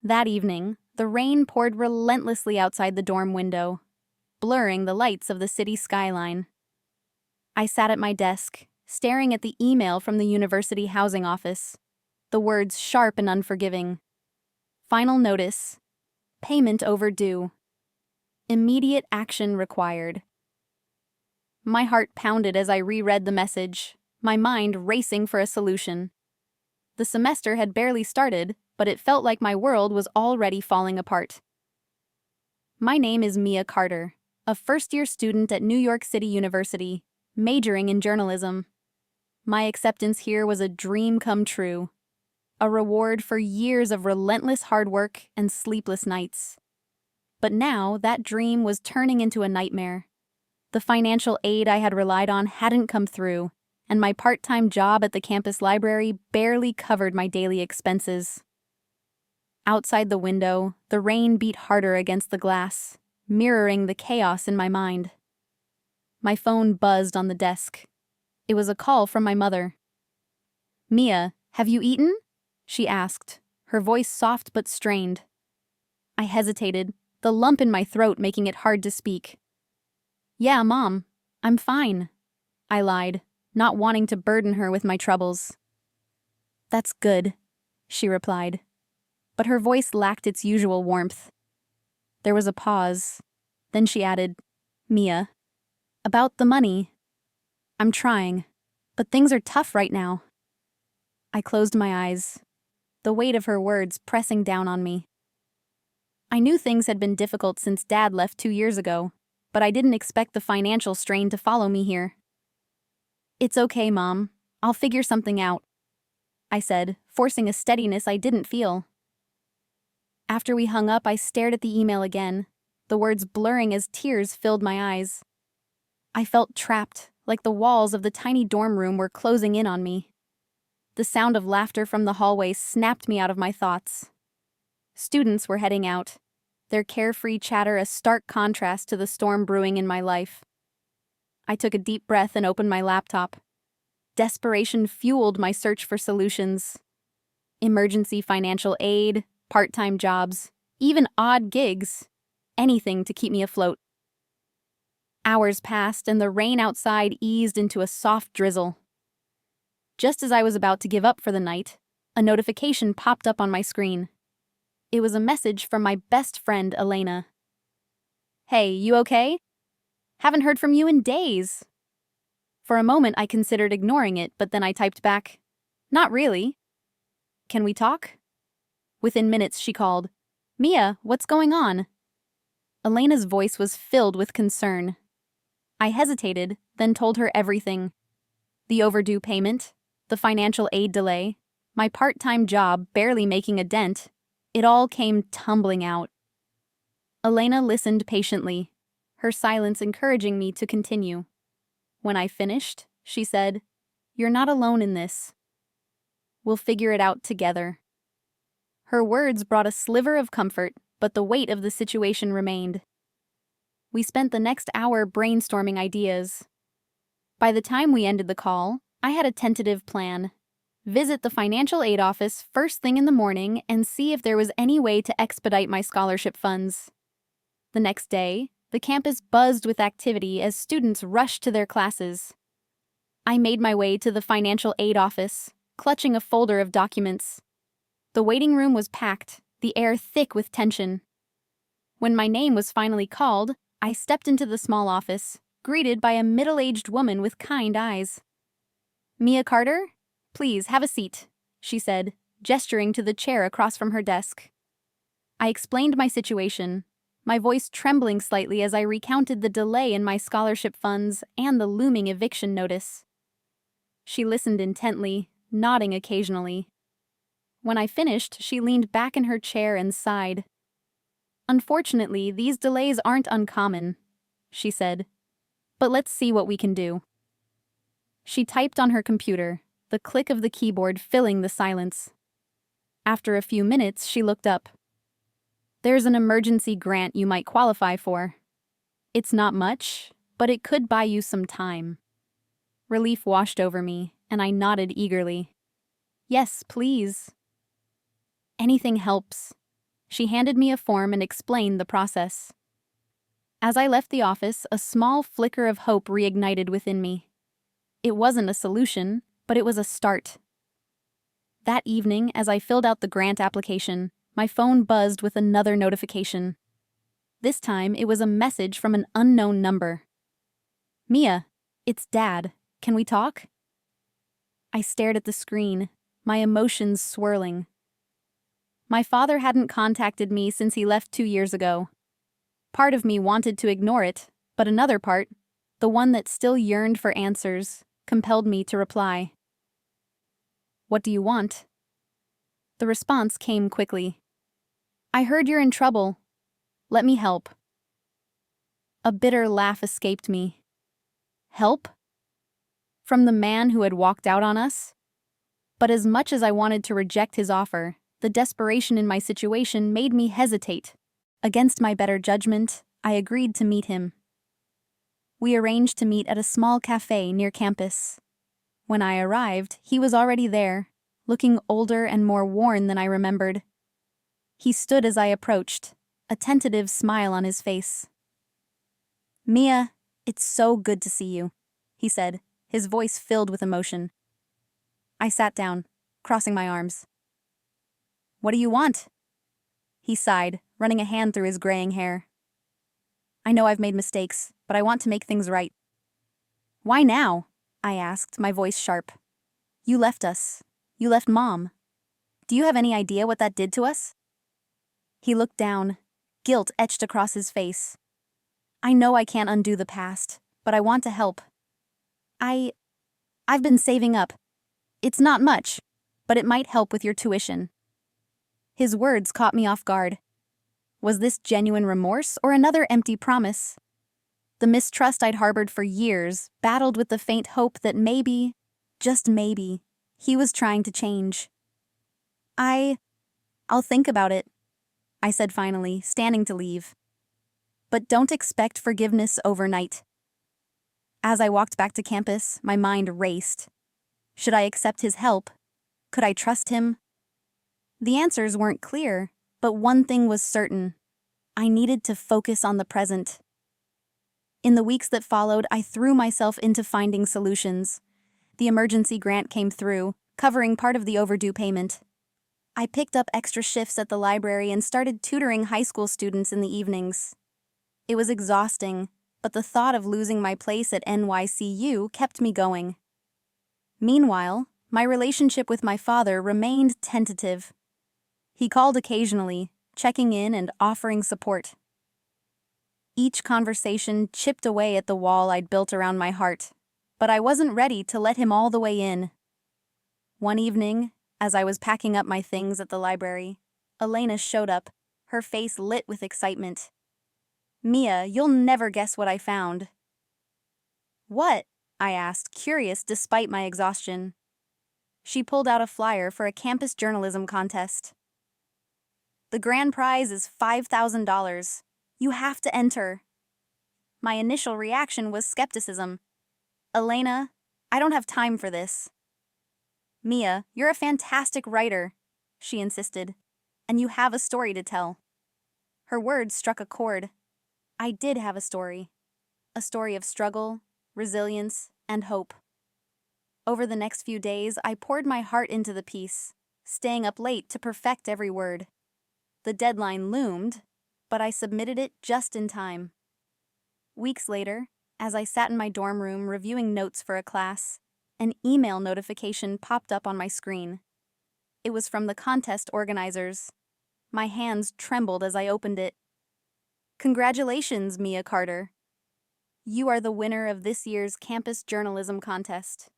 That evening, the rain poured relentlessly outside the dorm window, blurring the lights of the city skyline. I sat at my desk, staring at the email from the university housing office, the words sharp and unforgiving. Final notice. Payment overdue. Immediate action required. My heart pounded as I reread the message, my mind racing for a solution. The semester had barely started, but it felt like my world was already falling apart. My name is Mia Carter, a first-year student at New York City University, majoring in journalism. My acceptance here was a dream come true, a reward for years of relentless hard work and sleepless nights. But now that dream was turning into a nightmare. The financial aid I had relied on hadn't come through, and my part-time job at the campus library barely covered my daily expenses. Outside the window, the rain beat harder against the glass, mirroring the chaos in my mind. My phone buzzed on the desk. It was a call from my mother. "Mia, have you eaten?" she asked, her voice soft but strained. I hesitated, the lump in my throat making it hard to speak. "Yeah, Mom, I'm fine," I lied, not wanting to burden her with my troubles. "That's good," she replied, but her voice lacked its usual warmth. There was a pause. Then she added, "Mia, about the money. I'm trying, but things are tough right now." I closed my eyes, the weight of her words pressing down on me. I knew things had been difficult since Dad left 2 years ago, but I didn't expect the financial strain to follow me here. "It's okay, Mom. I'll figure something out," I said, forcing a steadiness I didn't feel. After we hung up, I stared at the email again, the words blurring as tears filled my eyes. I felt trapped, like the walls of the tiny dorm room were closing in on me. The sound of laughter from the hallway snapped me out of my thoughts. Students were heading out, their carefree chatter a stark contrast to the storm brewing in my life. I took a deep breath and opened my laptop. Desperation fueled my search for solutions. Emergency financial aid, part-time jobs, even odd gigs. Anything to keep me afloat. Hours passed and the rain outside eased into a soft drizzle. Just as I was about to give up for the night, a notification popped up on my screen. It was a message from my best friend, Elena. "Hey, you okay? Haven't heard from you in days." For a moment I considered ignoring it, but then I typed back, "Not really. Can we talk?" Within minutes she called, "Mia, what's going on?" Elena's voice was filled with concern. I hesitated, then told her everything. The overdue payment, the financial aid delay, my part-time job barely making a dent. It all came tumbling out. Elena listened patiently, her silence encouraging me to continue. When I finished, she said, "You're not alone in this. We'll figure it out together." Her words brought a sliver of comfort, but the weight of the situation remained. We spent the next hour brainstorming ideas. By the time we ended the call, I had a tentative plan. Visit the financial aid office first thing in the morning and see if there was any way to expedite my scholarship funds. The next day, the campus buzzed with activity as students rushed to their classes. I made my way to the financial aid office, clutching a folder of documents. The waiting room was packed, the air thick with tension. When my name was finally called, I stepped into the small office, greeted by a middle-aged woman with kind eyes. "Mia Carter? Please, have a seat," she said, gesturing to the chair across from her desk. I explained my situation, my voice trembling slightly as I recounted the delay in my scholarship funds and the looming eviction notice. She listened intently, nodding occasionally. When I finished, she leaned back in her chair and sighed. "Unfortunately, these delays aren't uncommon," she said. "But let's see what we can do." She typed on her computer, the click of the keyboard filling the silence. After a few minutes, she looked up. "There's an emergency grant you might qualify for. It's not much, but it could buy you some time." Relief washed over me, and I nodded eagerly. "Yes, please." "Anything helps. She handed me a form and explained the process. As I left the office, a small flicker of hope reignited within me. It wasn't a solution, but it was a start. That evening, as I filled out the grant application, my phone buzzed with another notification. This time, it was a message from an unknown number. "Mia, it's Dad. Can we talk?" I stared at the screen, my emotions swirling. My father hadn't contacted me since he left 2 years ago. Part of me wanted to ignore it, but another part, the one that still yearned for answers, compelled me to reply. "What do you want?" The response came quickly. "I heard you're in trouble. Let me help." A bitter laugh escaped me. Help? From the man who had walked out on us? But as much as I wanted to reject his offer, the desperation in my situation made me hesitate. Against my better judgment, I agreed to meet him. We arranged to meet at a small cafe near campus. When I arrived, he was already there, looking older and more worn than I remembered. He stood as I approached, a tentative smile on his face. "Mia, it's so good to see you," he said, his voice filled with emotion. I sat down, crossing my arms. "What do you want?" He sighed, running a hand through his graying hair. "I know I've made mistakes, but I want to make things right." "Why now?" I asked, my voice sharp. "You left us. You left Mom. Do you have any idea what that did to us?" He looked down, guilt etched across his face. "I know I can't undo the past, but I want to help. I've been saving up. It's not much, but it might help with your tuition." His words caught me off guard. Was this genuine remorse or another empty promise? The mistrust I'd harbored for years battled with the faint hope that maybe, just maybe, he was trying to change. I'll think about it," I said finally, standing to leave. "But don't expect forgiveness overnight." As I walked back to campus, my mind raced. Should I accept his help? Could I trust him? The answers weren't clear, but one thing was certain. I needed to focus on the present. In the weeks that followed, I threw myself into finding solutions. The emergency grant came through, covering part of the overdue payment. I picked up extra shifts at the library and started tutoring high school students in the evenings. It was exhausting, but the thought of losing my place at NYCU kept me going. Meanwhile, my relationship with my father remained tentative. He called occasionally, checking in and offering support. Each conversation chipped away at the wall I'd built around my heart, but I wasn't ready to let him all the way in. One evening, as I was packing up my things at the library, Elenas showed up, her face lit with excitement. "Mia, you'll never guess what I found." "What?" I asked, curious despite my exhaustion. She pulled out a flyer for a campus journalism contest. "The grand prize is $5,000. You have to enter." My initial reaction was skepticism. "Elena, I don't have time for this." "Mia, you're a fantastic writer," she insisted, "and you have a story to tell." Her words struck a chord. I did have a story of struggle, resilience, and hope. Over the next few days, I poured my heart into the piece, staying up late to perfect every word. The deadline loomed, but I submitted it just in time. Weeks later, as I sat in my dorm room reviewing notes for a class, an email notification popped up on my screen. It was from the contest organizers. My hands trembled as I opened it. "Congratulations, Mia Carter. You are the winner of this year's campus journalism contest."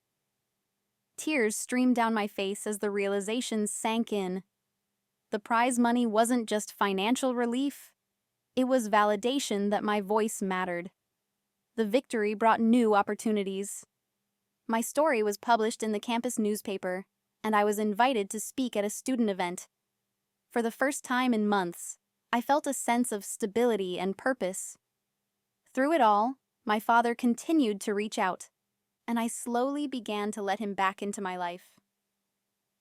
Tears streamed down my face as the realization sank in. The prize money wasn't just financial relief. It was validation that my voice mattered. The victory brought new opportunities. My story was published in the campus newspaper, and I was invited to speak at a student event. For the first time in months, I felt a sense of stability and purpose. Through it all, my father continued to reach out, and I slowly began to let him back into my life.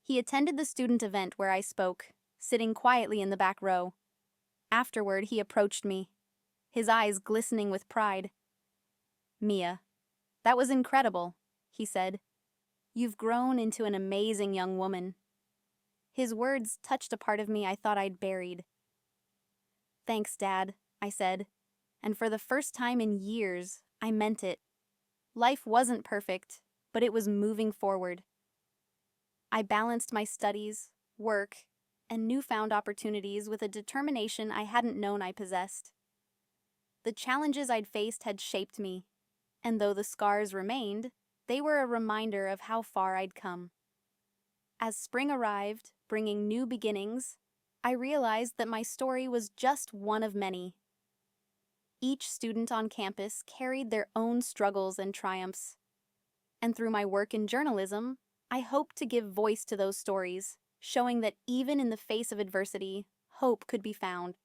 He attended the student event where I spoke, sitting quietly in the back row. Afterward, he approached me, his eyes glistening with pride. "Mia, that was incredible," he said. "You've grown into an amazing young woman." His words touched a part of me I thought I'd buried. "Thanks, Dad," I said, and for the first time in years, I meant it. Life wasn't perfect, but it was moving forward. I balanced my studies, work, and newfound opportunities with a determination I hadn't known I possessed. The challenges I'd faced had shaped me, and though the scars remained, they were a reminder of how far I'd come. As spring arrived, bringing new beginnings, I realized that my story was just one of many. Each student on campus carried their own struggles and triumphs. And through my work in journalism, I hope to give voice to those stories, showing that even in the face of adversity, hope could be found.